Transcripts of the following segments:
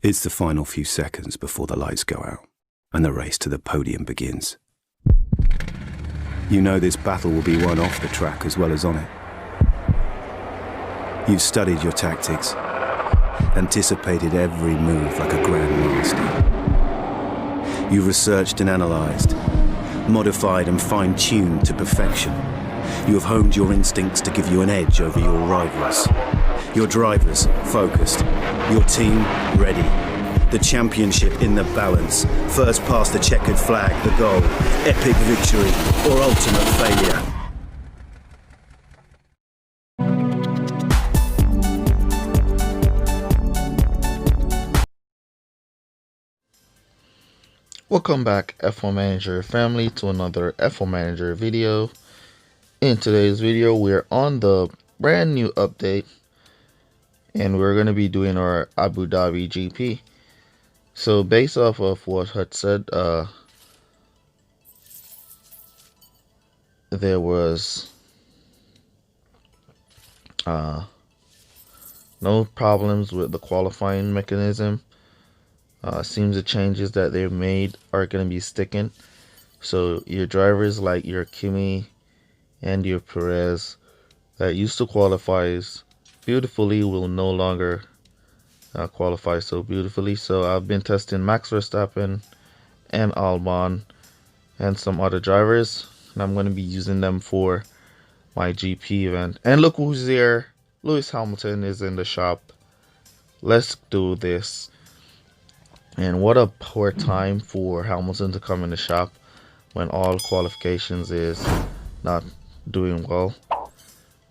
It's the final few seconds before the lights go out and the race to the podium begins. You know this battle will be won off the track as well as on it. You've studied your tactics, anticipated every move like a grandmaster. You've researched and analysed, modified and fine-tuned to perfection. You have honed your instincts to give you an edge over your rivals. Your drivers focused, your team ready. The championship in the balance. First past the checkered flag, the goal. Epic victory or ultimate failure. Welcome back, F1 Manager family, to another F1 Manager video. In today's video, we're on the brand new update, and we're going to be doing our Abu Dhabi GP. So based off of what Hut said, there was no problems with the qualifying mechanism. Seems the changes that they've made are going to be sticking. So your drivers like your Kimi and your Perez that used to qualify beautifully will no longer qualify so beautifully. So I've been testing Max Verstappen and Albon and some other drivers, and I'm going to be using them for my GP event. And look who's there. Lewis Hamilton is in the shop. Let's do this. And what a poor time for Hamilton to come in the shop when all qualifications is not doing well.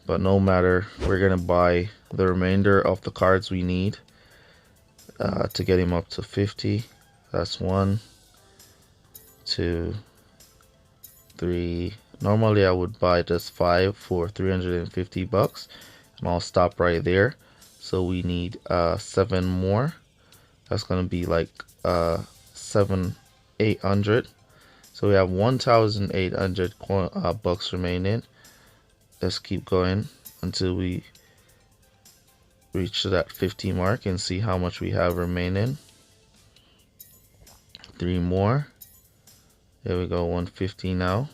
But no matter, we're going to buy the remainder of the cards we need to get him up to 50. That's 1, 2, 3. Normally I would buy just 5 for 350 bucks, and I'll stop right there. So we need 7 more. That's going to be like 800. So we have 1,800 bucks remaining. Let's keep going until we reach that 50 mark and see how much we have remaining. 3 more. There we go, 150 now.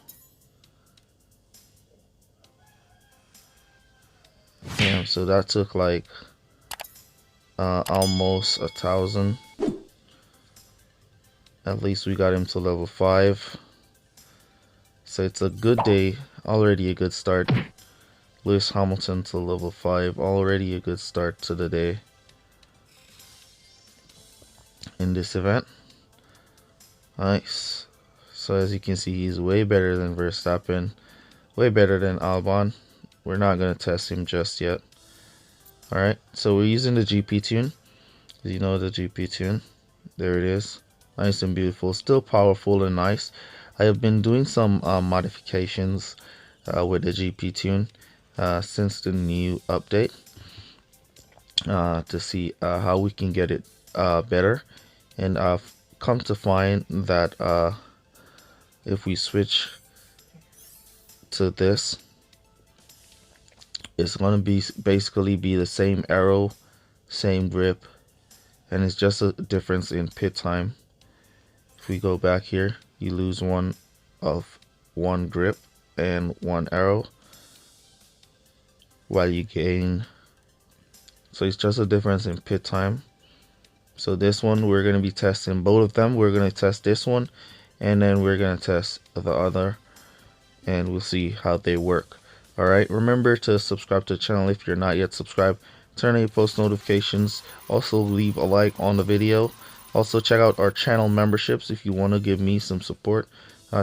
Damn, so that took like almost 1,000. At least we got him to level 5. So it's a good day, already a good start. Lewis Hamilton to level 5, already a good start to the day in this event. Nice. So as you can see, he's way better than Verstappen, way better than Albon. We're not going to test him just yet. Alright, so we're using the GP tune. You know the GP tune. There it is. Nice and beautiful. Still powerful and nice. I have been doing some modifications with the GP tune since the new update to see how we can get it better. And I've come to find that if we switch to this, it's going to be basically the same arrow, same grip, and it's just a difference in pit time. If we go back here, you lose one grip and 1 arrow, while you gain. So it's just a difference in pit time. So this one, we're going to be testing both of them. We're going to test this one, and then we're going to test the other, and we'll see how they work. Alright, remember to subscribe to the channel if you're not yet subscribed. Turn on your post notifications. Also leave a like on the video. Also check out our channel memberships if you want to give me some support.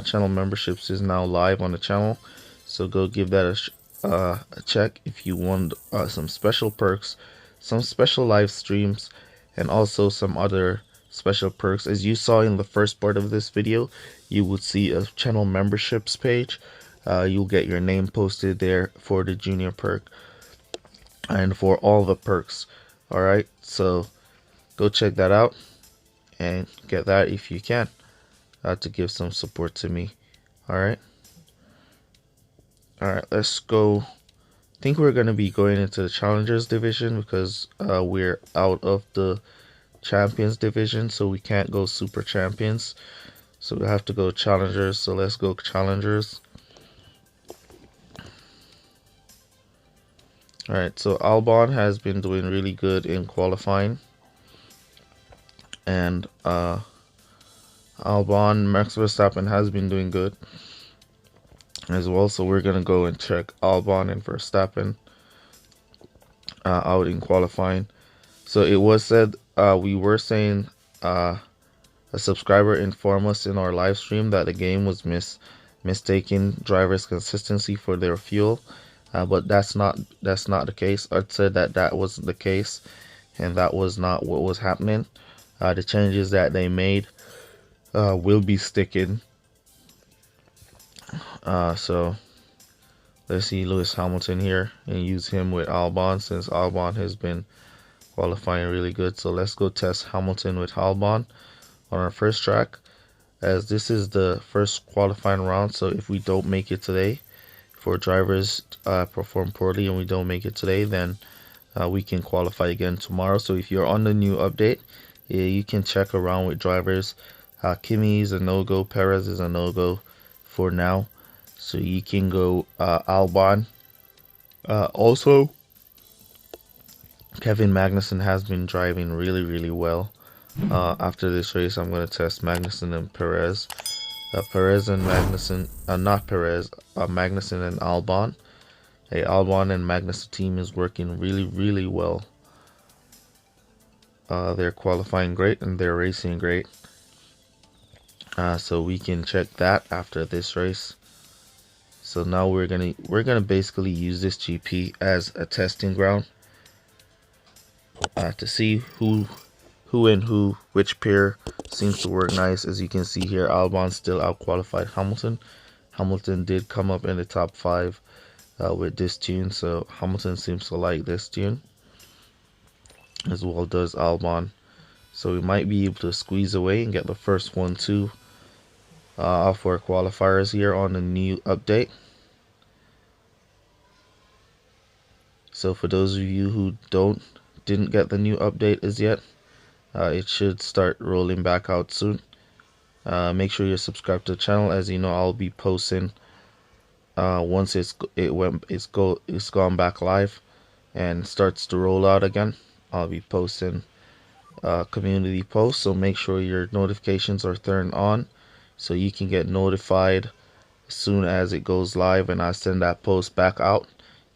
Channel memberships is now live on the channel, so go give that a check if you want some special perks, some special live streams, and also some other special perks. As you saw in the first part of this video, you would see a channel memberships page. You'll get your name posted there for the junior perk and for all the perks. Alright, so go check that out and get that if you can, to give some support to me. Alright, let's go. I think we're going to be going into the challengers division because we're out of the champions division, so we can't go super champions. So we have to go challengers. So let's go challengers. Alright, so Albon has been doing really good in qualifying. And Albon, Max Verstappen has been doing good as well. So we're going to go and check Albon and Verstappen out in qualifying. So it was said, we were saying, a subscriber informed us in our live stream that the game was mistaking drivers' consistency for their fuel. But that's not the case. I said that wasn't the case, and that was not what was happening. The changes that they made will be sticking. So let's see Lewis Hamilton here and use him with Albon, since Albon has been qualifying really good. So let's go test Hamilton with Albon on our first track, as this is the first qualifying round. So if we don't make it today, for drivers perform poorly and we don't make it today, then we can qualify again tomorrow. So if you're on the new update, yeah, you can check around with drivers. Kimi is a no-go, Perez is a no-go for now, so you can go Albon. Also, Kevin Magnussen has been driving really well. After this race, I'm going to test Magnussen and Perez. Perez and Magnussen, not Perez, Magnussen and Albon. Hey, Albon and Magnussen team is working really well. They're qualifying great and they're racing great. So we can check that after this race. So now we're gonna basically use this GP as a testing ground to see which pair seems to work nice. As you can see here, Albon still out-qualified Hamilton. Hamilton did come up in the top 5 with this tune, so Hamilton seems to like this tune, as well does Albon. So we might be able to squeeze away and get the first 1-2 off our qualifiers here on the new update. So for those of you who didn't get the new update as yet, it should start rolling back out soon. Make sure you're subscribed to the channel, as you know I'll be posting once it's gone back live and starts to roll out again. I'll be posting community posts, so make sure your notifications are turned on so you can get notified as soon as it goes live, and I send that post back out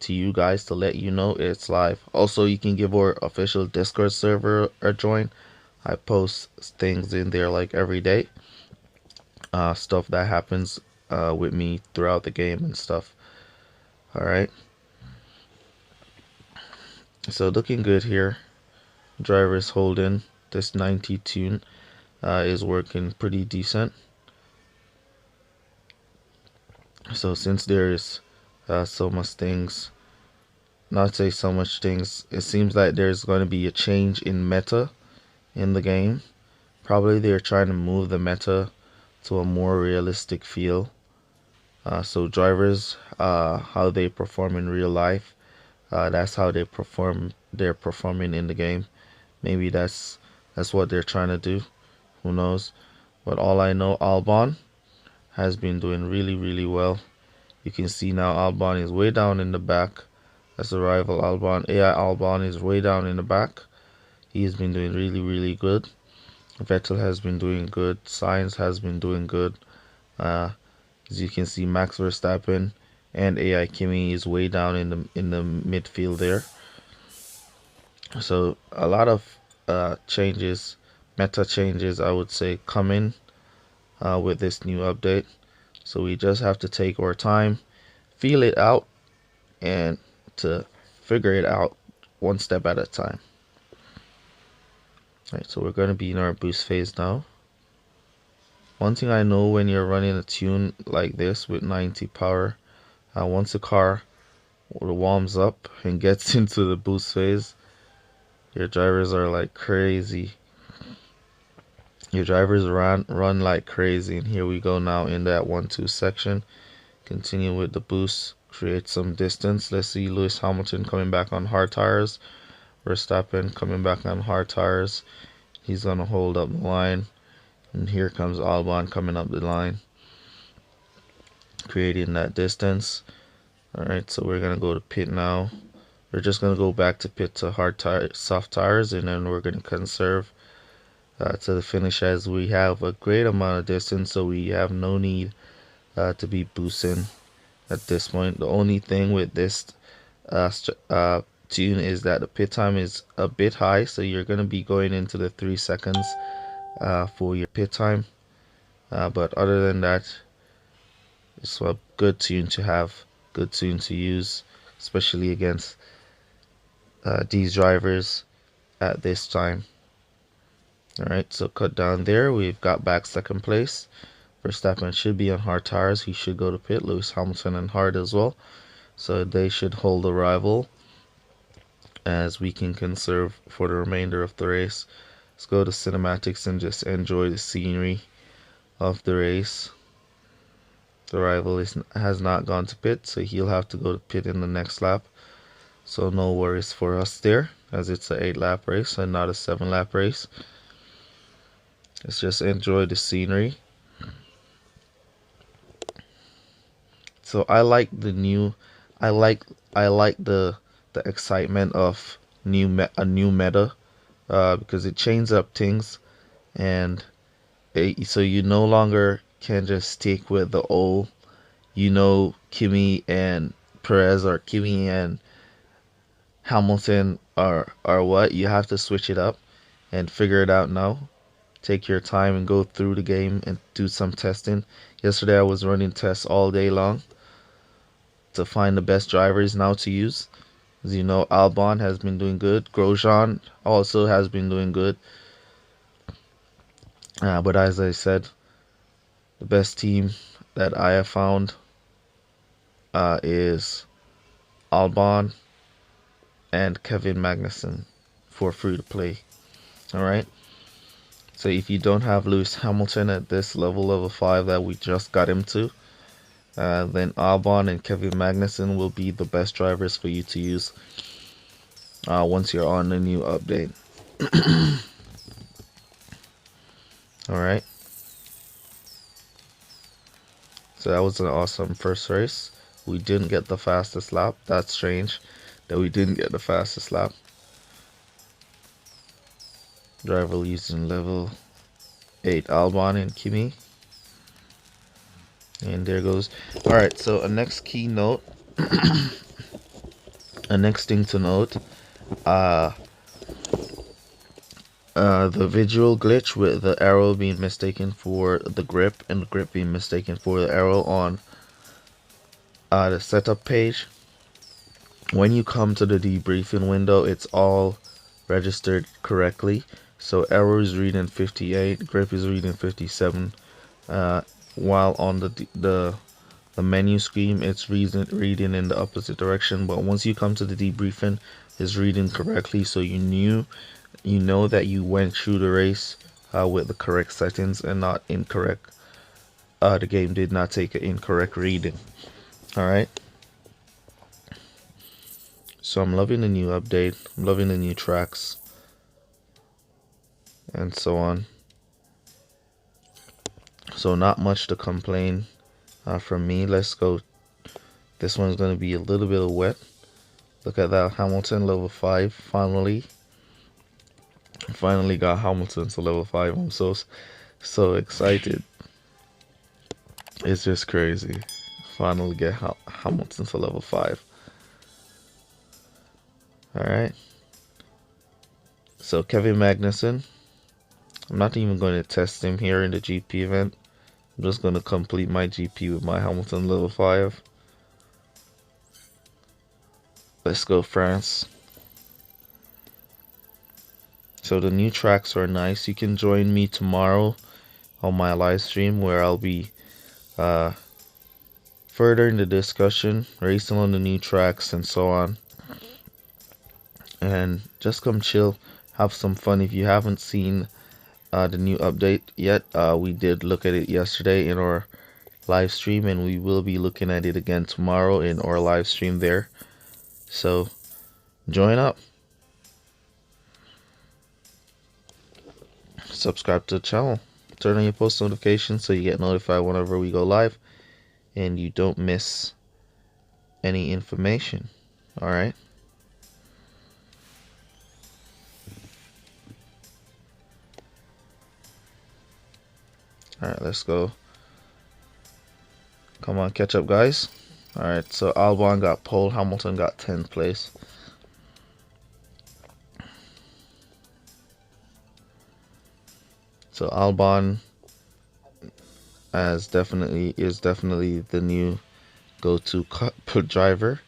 to you guys to let you know it's live. Also, you can give our official Discord server a join. I post things in there like every day, stuff that happens with me throughout the game and stuff. Alright, so looking good here. Drivers holding this 90 tune is working pretty decent. So since there's so much things, not say so much things, it seems like there's going to be a change in meta in the game. Probably they're trying to move the meta to a more realistic feel. So drivers, how they perform in real life, that's how they're performing in the game. Maybe that's what they're trying to do, who knows. But all I know, Albon has been doing really well. You can see now Albon is way down in the back. That's the rival Albon. AI Albon is way down in the back. He has been doing really good. Vettel has been doing good. Sainz has been doing good. As you can see, Max Verstappen and AI Kimi is way down in the midfield there. So a lot of changes, meta changes, I would say, coming with this new update. So we just have to take our time, feel it out, and to figure it out one step at a time. Alright, so we're going to be in our boost phase now. One thing I know when you're running a tune like this with 90 power, once the car warms up and gets into the boost phase, your drivers are like crazy. Your drivers run like crazy. And here we go now in that 1-2 section. Continue with the boost, create some distance. Let's see Lewis Hamilton coming back on hard tires, Verstappen coming back on hard tires, He's gonna hold up the line, and here comes Albon coming up the line, creating that distance. All right, so we're gonna go to pit now. We're just gonna go back to pit to hard tire, soft tires, and then we're gonna conserve to the finish, as we have a great amount of distance, so we have no need to be boosting at this point. The only thing with this tune is that the pit time is a bit high, so you're going to be going into the 3 seconds for your pit time, but other than that, it's a good tune to have, good tune to use, especially against these drivers at this time. Alright, so cut down there, we've got back second place. Verstappen should be on hard tires, he should go to pit. Lewis Hamilton on hard as well, so they should hold the rival as we can conserve for the remainder of the race. Let's go to cinematics and just enjoy the scenery of the race. The rival has not gone to pit, so he'll have to go to pit in the next lap, so no worries for us there, as it's an 8-lap race and not a 7-lap race. Let's just enjoy the scenery. So I like the new, I like the excitement of a new meta, because it changes up things, and so you no longer can just stick with the old, Kimi and Perez or Kimi and Hamilton or what. You have to switch it up and figure it out now. Take your time and go through the game and do some testing. Yesterday I was running tests all day long to find the best drivers now to use. As you know, Albon has been doing good. Grosjean also has been doing good. But as I said, the best team that I have found is Albon and Kevin Magnussen for free to play. Alright. So if you don't have Lewis Hamilton at this level 5 that we just got him to, then Albon and Kevin Magnussen will be the best drivers for you to use once you're on the new update. Alright. So that was an awesome first race. We didn't get the fastest lap. That's strange that we didn't get the fastest lap. Driver leads in level 8, Albon and Kimi. And there goes. Alright, so a next key note, a next thing to note, the visual glitch with the arrow being mistaken for the grip and the grip being mistaken for the arrow on the setup page. When you come to the debriefing window, it's all registered correctly. So arrow is reading 58, grip is reading 57, while on the menu screen it's reading in the opposite direction. But once you come to the debriefing, it's reading correctly, so you know that you went through the race with the correct settings and not incorrect. The game did not take an incorrect reading. Alright, so I'm loving the new update, I'm loving the new tracks and so on. So not much to complain from me. Let's go. This one's going to be a little bit of wet. Look at that, Hamilton level 5 finally got Hamilton to level 5. I'm so excited. It's just crazy. Finally get Hamilton to level 5. Alright, so Kevin Magnussen, I'm not even going to test him here in the GP event. I'm just going to complete my GP with my Hamilton level 5. Let's go, France. So the new tracks are nice. You can join me tomorrow on my live stream where I'll be further in the discussion, racing on the new tracks and so on. And just come chill, have some fun. If you haven't seen the new update yet, we did look at it yesterday in our live stream, and we will be looking at it again tomorrow in our live stream there. So join up. subscribe to the channel, turn on your post notifications so you get notified whenever we go live and you don't miss any information. All right. All right, let's go. Come on, catch up, guys. All right, so Albon got pole, Hamilton got 10th place. So Albon is definitely the new go-to driver,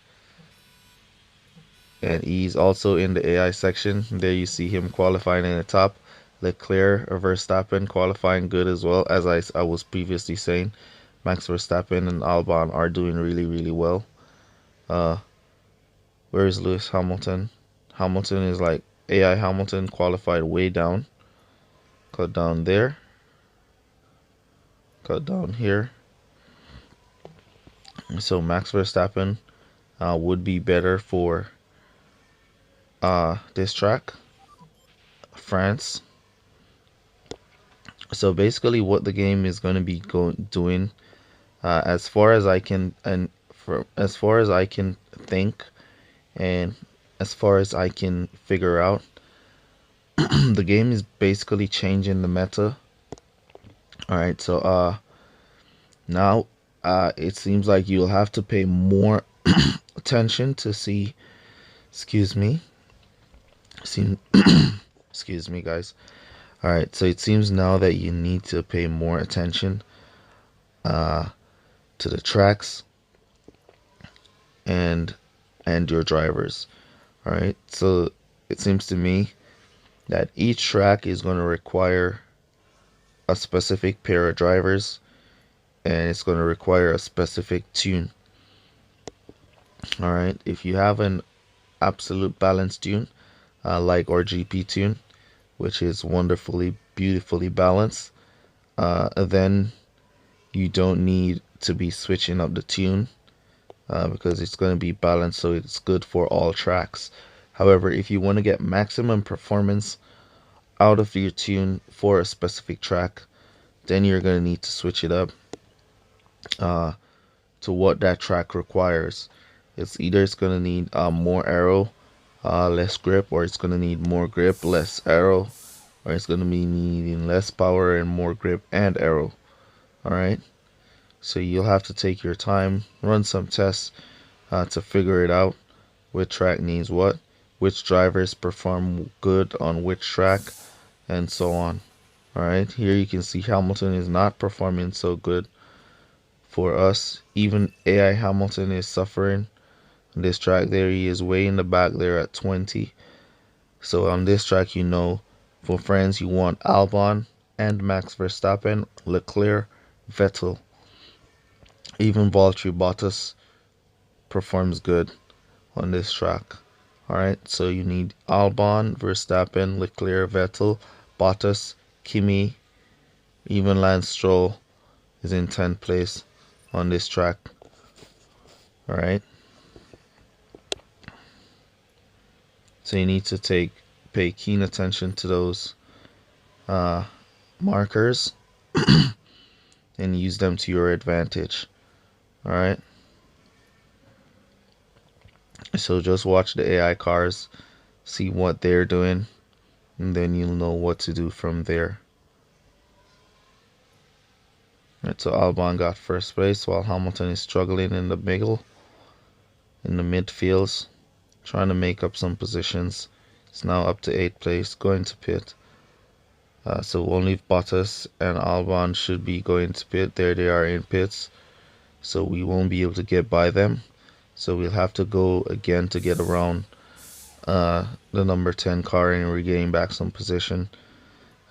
and he's also in the AI section. There you see him qualifying in the top. Leclerc or Verstappen qualifying good as well. As I was previously saying, Max Verstappen and Albon are doing really well. Where is Lewis Hamilton? Hamilton is like AI Hamilton qualified way down. Cut down there. Cut down here. So Max Verstappen would be better for this track, France. So basically, what the game is going to be doing, as far as I can think, and as far as I can figure out, the game is basically changing the meta. All right, so now it seems like you'll have to pay more attention to see. Excuse me, excuse me, guys. All right, so it seems now that you need to pay more attention to the tracks and your drivers. All right, so it seems to me that each track is going to require a specific pair of drivers, and it's going to require a specific tune. All right, if you have an absolute balance tune, like our GP tune, which is wonderfully, beautifully balanced, then you don't need to be switching up the tune, because it's going to be balanced, so it's good for all tracks. However, if you want to get maximum performance out of your tune for a specific track, then you're going to need to switch it up to what that track requires. It's going to need more aero, less grip, or it's going to need more grip, less aero, or it's going to be needing less power and more grip and aero. All right, so you'll have to take your time, run some tests to figure it out, which track needs what, which drivers perform good on which track, and so on. All right, here you can see Hamilton is not performing so good for us. Even AI Hamilton is suffering on this track. There he is, way in the back there at 20. So on this track, you know, for France, you want Albon and Max Verstappen, Leclerc, Vettel. Even Valtteri Bottas performs good on this track. All right, so you need Albon, Verstappen, Leclerc, Vettel, Bottas, Kimi, even Lance Stroll is in 10th place on this track. All right, so you need to pay keen attention to those markers and use them to your advantage. All right, so just watch the AI cars, see what they're doing, and then you'll know what to do from there. Right, so Albon got first place while Hamilton is struggling in the middle, in the midfields, trying to make up some positions. It's now up to 8th place, going to pit. So only Bottas and Albon should be going to pit. There they are in pits, so we won't be able to get by them. So we'll have to go again to get around the number 10 car and regain back some position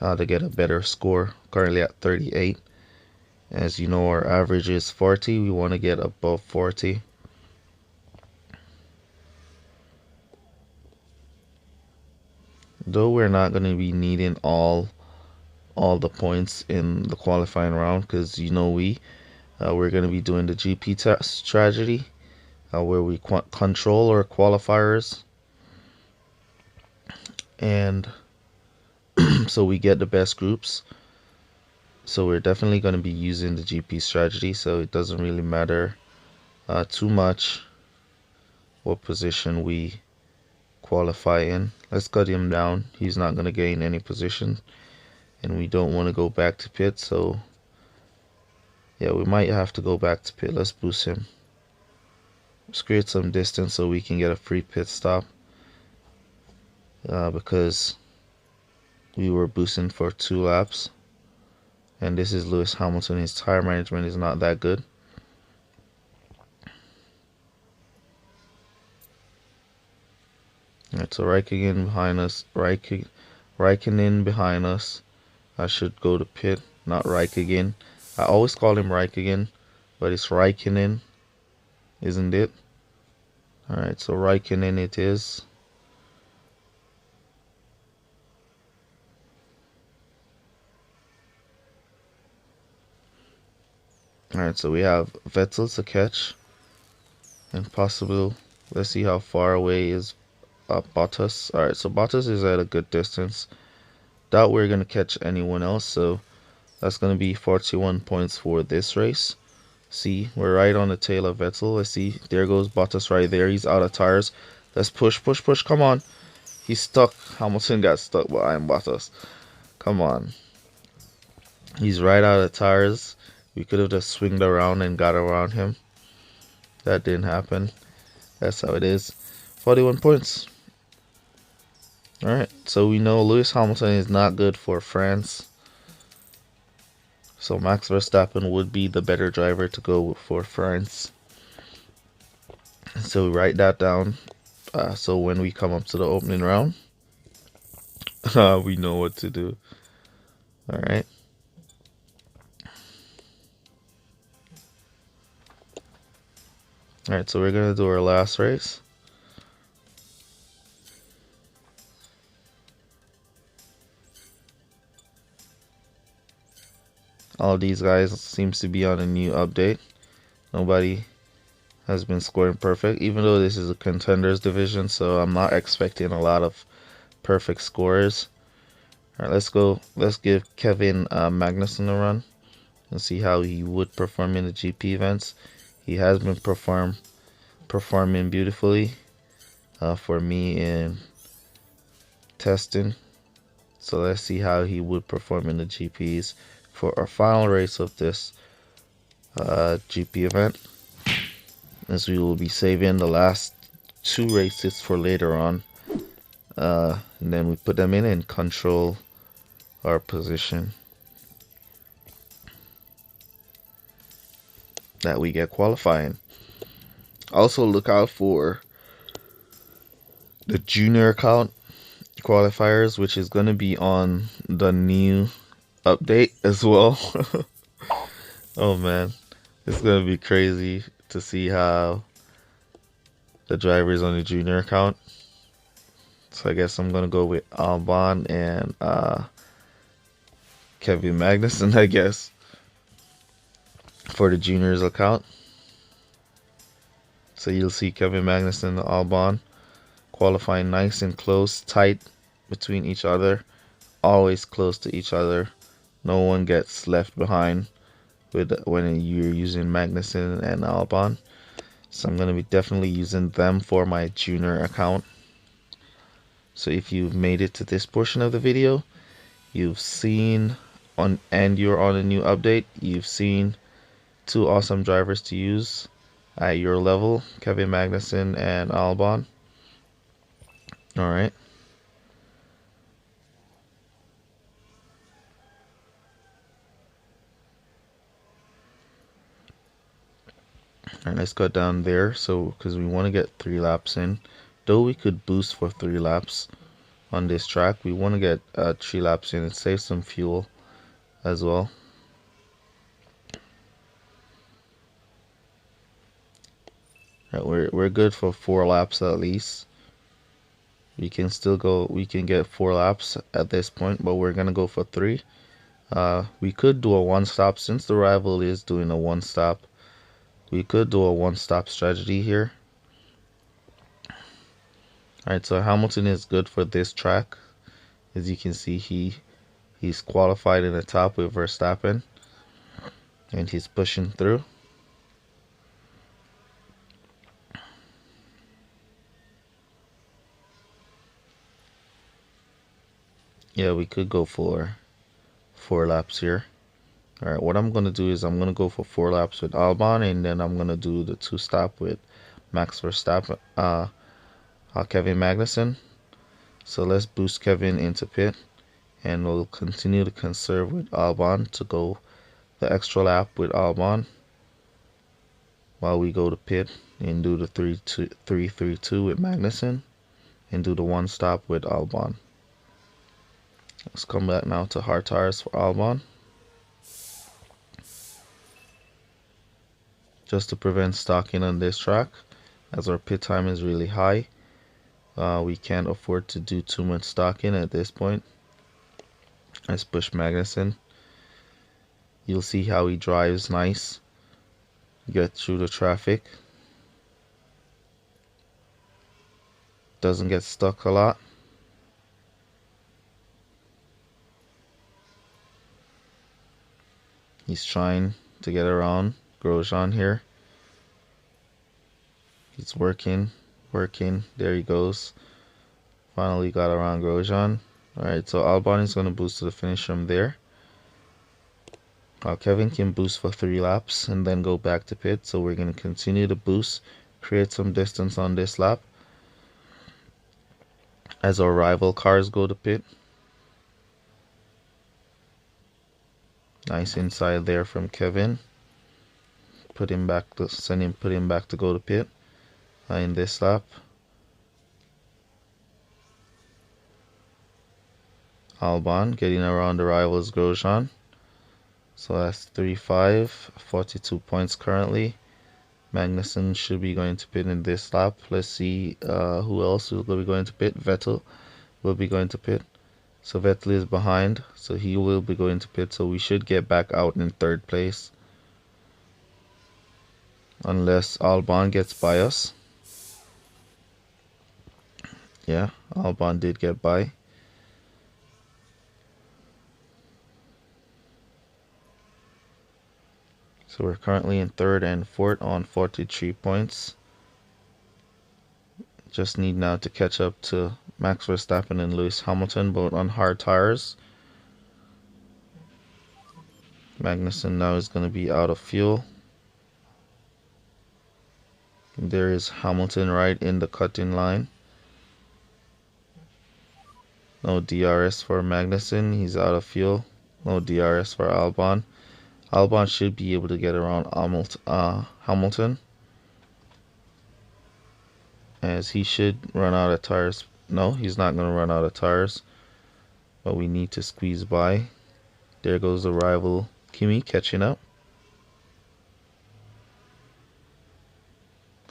to get a better score. Currently at 38. As you know, our average is 40. We want to get above 40. Though we're not going to be needing all the points in the qualifying round, because you know we're going to be doing the GP strategy, where we control our qualifiers and so we get the best groups. So we're definitely going to be using the GP strategy, so it doesn't really matter too much what position we qualify in. Let's cut him down. He's not going to gain any position, and we don't want to go back to pit, so yeah, we might have to go back to pit. Let's boost him. Let's create some distance so we can get a free pit stop, because we were boosting for 2 laps, and this is Lewis Hamilton. His tire management is not that good. Alright, so Raikkonen behind us. Raikkonen behind us. I should go to pit, not Raikkonen. I always call him Raikkonen, but it's Raikkonen, isn't it? Alright, so Raikkonen it is. Alright, so we have Vettel to catch, and possible. Let's see how far away is Bottas. Alright, so Bottas is at a good distance. Doubt we're going to catch anyone else, so that's going to be 41 points for this race. See, we're right on the tail of Vettel. Let's see, there goes Bottas right there. He's out of tires. Let's push, push, push. Come on. He's stuck. Hamilton got stuck behind Bottas. Come on. He's right out of tires. We could have just swinged around and got around him. That didn't happen. That's how it is. 41 points. Alright, so we know Lewis Hamilton is not good for France. So Max Verstappen would be the better driver to go for France. So we write that down. So when we come up to the opening round, we know what to do. Alright. Alright, so we're going to do our last race. All these guys seems to be on a new update. Nobody has been scoring perfect, even though this is a contenders division, so I'm not expecting a lot of perfect scores. Alright, let's go. Let's give Kevin Magnussen a run and see how he would perform in the GP events. He has been performing beautifully for me in testing. So let's see how he would perform in the GPs for our final race of this GP event, as we will be saving the last 2 races for later on, and then we put them in and control our position that we get qualifying. Also look out for the junior account qualifiers, which is going to be on the new update as well. Oh man, it's going to be crazy to see how the drivers on the junior account. So I guess I'm going to go with Albon and Kevin Magnussen, I guess, for the juniors account. So you'll see Kevin Magnussen and Albon qualifying nice and close, tight between each other, always close to each other. No one gets left behind when you're using Magnussen and Albon. So I'm going to be definitely using them for my junior account. So if you've made it to this portion of the video, you've seen and you're on a new update, you've seen 2 awesome drivers to use at your level, Kevin Magnussen and Albon. Alright. Alright, let's go down there. So, because we want to get 3 laps in. Though we could boost for 3 laps on this track, we want to get 3 laps in and save some fuel as well. Alright, we're good for 4 laps at least. We can still go, we can get 4 laps at this point, but we're going to go for 3. We could do a 1-stop since the rival is doing a 1-stop. We could do a 1-stop strategy here. Alright, so Hamilton is good for this track. As you can see, he's qualified in the top with Verstappen, and he's pushing through. Yeah, we could go for 4 laps here. All right, what I'm gonna do is I'm gonna go for 4 laps with Albon, and then I'm gonna do the 2 stop with Max Verstappen, Kevin Magnussen. So let's boost Kevin into pit, and we'll continue to conserve with Albon to go the extra lap with Albon while we go to pit and do the 3-2 with Magnussen and do the 1 stop with Albon. Let's come back now to hard tires for Albon. Just to prevent stocking on this track, as our pit time is really high, we can't afford to do too much stocking at this point. Let's push Magnussen. You'll see how he drives nice, get through the traffic, doesn't get stuck a lot. He's trying to get around Grosjean here. He's working. There he goes. Finally got around Grosjean. Alright, so Albon is going to boost to the finish from there. Kevin can boost for 3 laps and then go back to pit. So we're going to continue to boost, create some distance on this lap as our rival cars go to pit. Nice inside there from Kevin. Put him back to go to pit in this lap. Albon getting around the rivals Grosjean. So that's 3-5, 42 points currently. Magnussen should be going to pit in this lap. Let's see who else will be going to pit. Vettel will be going to pit. So Vettel is behind, so he will be going to pit. So we should get back out in 3rd place, unless Albon gets by us. Yeah, Albon did get by. So we're currently in 3rd and 4th on 43 points. Just need now to catch up to Max Verstappen and Lewis Hamilton, both on hard tires. Magnussen now is going to be out of fuel. There is Hamilton right in the cutting line. No DRS for Magnussen, he's out of fuel. No DRS for Albon. Albon should be able to get around Hamilton, as he should run out of tires. No, he's not going to run out of tires, but we need to squeeze by. There goes the rival Kimi catching up.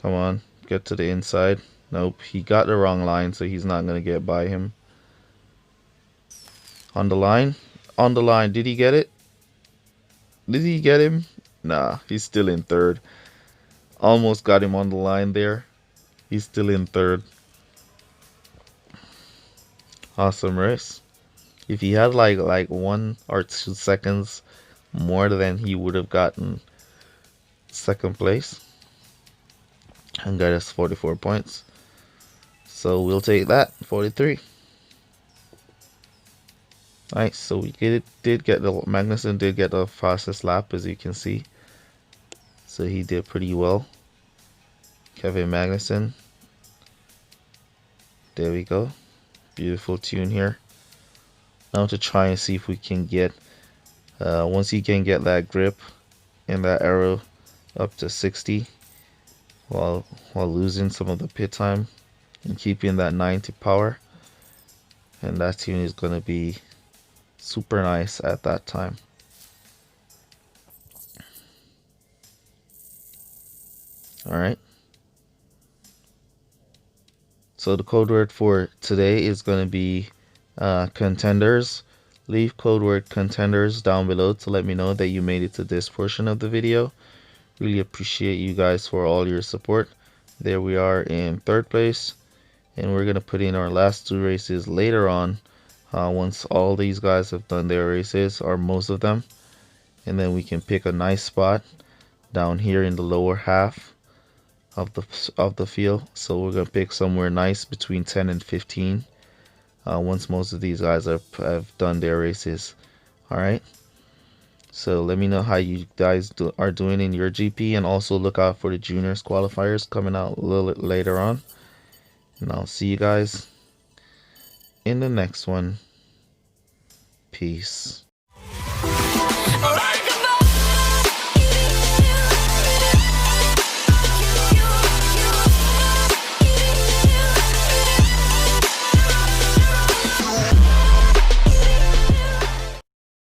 Come on, get to the inside. Nope, he got the wrong line, so he's not going to get by him. On the line, did he get it? Did he get him? Nah, he's still in 3rd. Almost got him on the line there. He's still in 3rd. Awesome race. If he had like 1 or 2 seconds more, than he would have gotten 2nd place and got us 44 points. So we'll take that, 43. Nice. So we Magnussen did get the fastest lap, as you can see. So he did pretty well. Kevin Magnussen. There we go. Beautiful tune here. Now to try and see if we can get, once he can get that grip and that arrow up to 60 while losing some of the pit time and keeping that 90 power. And that tune is going to be super nice at that time. Alright. So the code word for today is going to be contenders. Leave code word contenders down below to let me know that you made it to this portion of the video. Really appreciate you guys for all your support. There we are in 3rd place, and we're going to put in our last 2 races later on once all these guys have done their races, or most of them, and then we can pick a nice spot down here in the lower half of the field. So we're gonna pick somewhere nice between 10 and 15 once most of these guys have done their races. All right. So let me know how you guys are doing in your GP, and also look out for the juniors qualifiers coming out a little bit later on. And I'll see you guys in the next one. Peace.